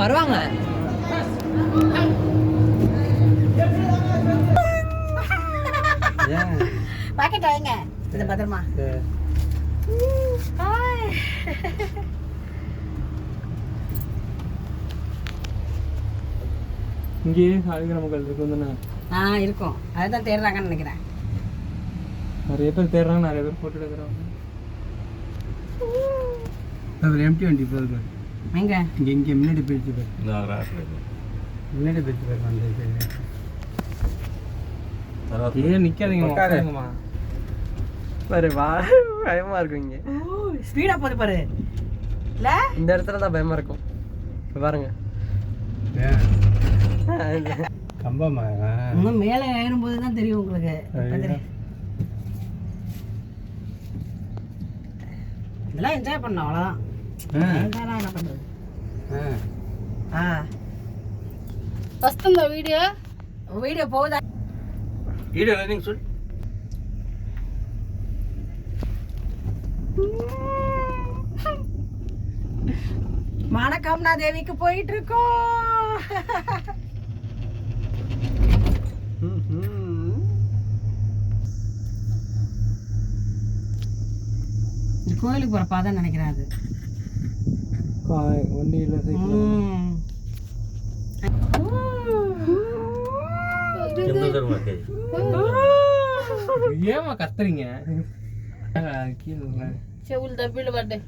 வருவாங்க. பாக்கெட் வாங்க இந்த பத்திரமா. இங்கே சாலிகிராம மக்கள் இருக்கும் தானே? இருக்கும். அதுதான் தேடுறாங்கன்னு நினைக்கிறேன். நிறைய பேர் தேடுறாங்க, நிறைய பேர் போட்டோ எடுக்கிறாங்க. அது எம்டி வண்டி போகுது எங்க இங்கே முன்னாடி போயிடுச்சு பேர், முன்னாடி போயிடுச்சு பேர் வந்து ஏன் நிற்காதீங்கம்மா பாரு. பயமா இருக்கும் இங்கே. ஸ்பீடா போகுது பாரு. இல்ல இந்த இடத்துல தான் பயமா இருக்கும். பாருங்க கம்பமா இன்னும் மேலே ஏறும்போது தான் தெரியும் உங்களுக்கு. இதெல்லாம் என்ஜாய் பண்ணோம் அவ்வளோதான். என்ன பண்ணுறது? ஃபஸ்ட் இந்த வீடியோ போகுதா? வீடியோ ரன்னிங் சொல். மணக்கம்னா தேவிக்கு போயிட்டு இருக்கோம். இந்த கோயிலுக்கு போற பாதை நினைக்கிறேன். அது வண்டியில் ஏமா கத்துறீங்க? చెవులు దబ్బిళ్ళు పడ్డాయి.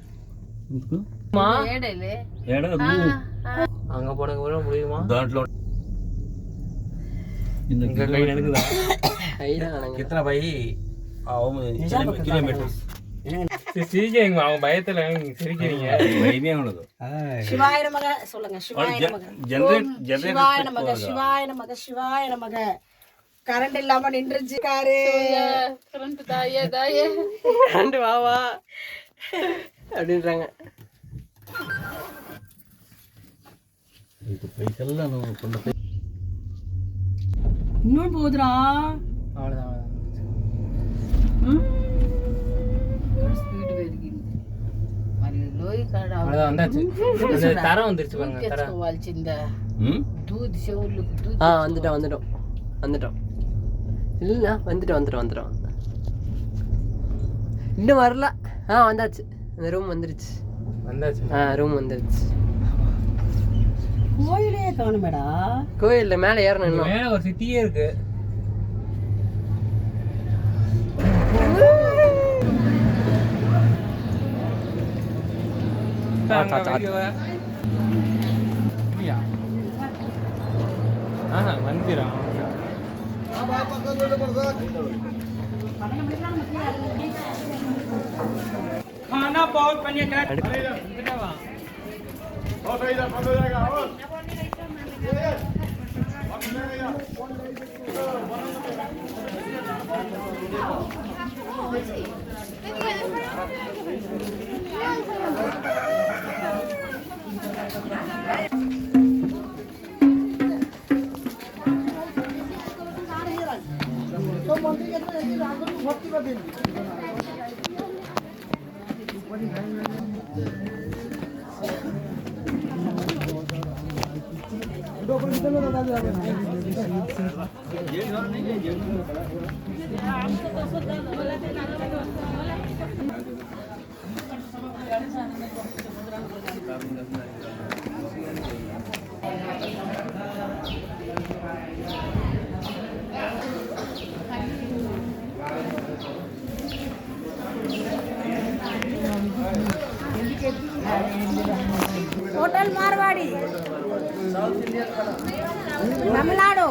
அங்க போனக்கு கூட முடியுமா? దాంట్లో கை நடக்குதா? कितना भाई किलोमीटर्स சிரிக்கிறீங்க, அவங்க பயத்துல சிரிக்கிறீங்க. பயமே ఉండదు. சிவாய நமக சொல்லுங்க. சிவாய நமக, சிவாய நமக, சிவாய நமக, சிவாய நமக. கரண்ட் இல்லாம நின்றுச்சு காரு. కరెంట్ దాయే கரண்ட் வா அப்படின்றாங்க. ಇದು ಪೈಕೆಲ್ಲ ನಾವು ಕೊಂಡ இன்னும் போகுதுடா. அவ்வளோதான். స్పీడ్ పెరిగింది. మరి లోయ కాడ அவ்வளோதான் வந்தாச்சு. அந்த தரம் வந்துருச்சு பாருங்க. தரம் తెచ్చుకోవాల్సిందా? దూది చెవులు வந்துட்டோம். இல்லை வந்துட்டோம். இன்னும் வரல. வந்தாச்சு. அந்த ரூம் வந்துருச்சு. ரூம் வந்துருச்சு. கோயிலே காணுமேடா. கோயில்ல மேலே ஏறணும். மேலே ஒரு சிட்டியே இருக்கு. மந்திரம் खाना बहुत बढ़िया होटल मारवाड़ी तमिलनाडु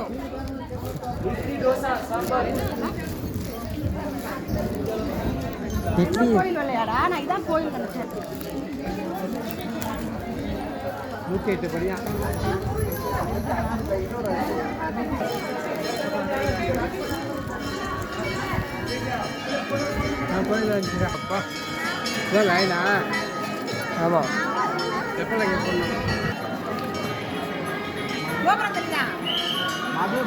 கோயில் விளையாடா நான் இதான் கோயில் நினைச்சேன். 108 படியா கோயில் அப்பா லைனா. ஆமாம் எப்போ போடணும்? கோபுரம் தெரியா? மதே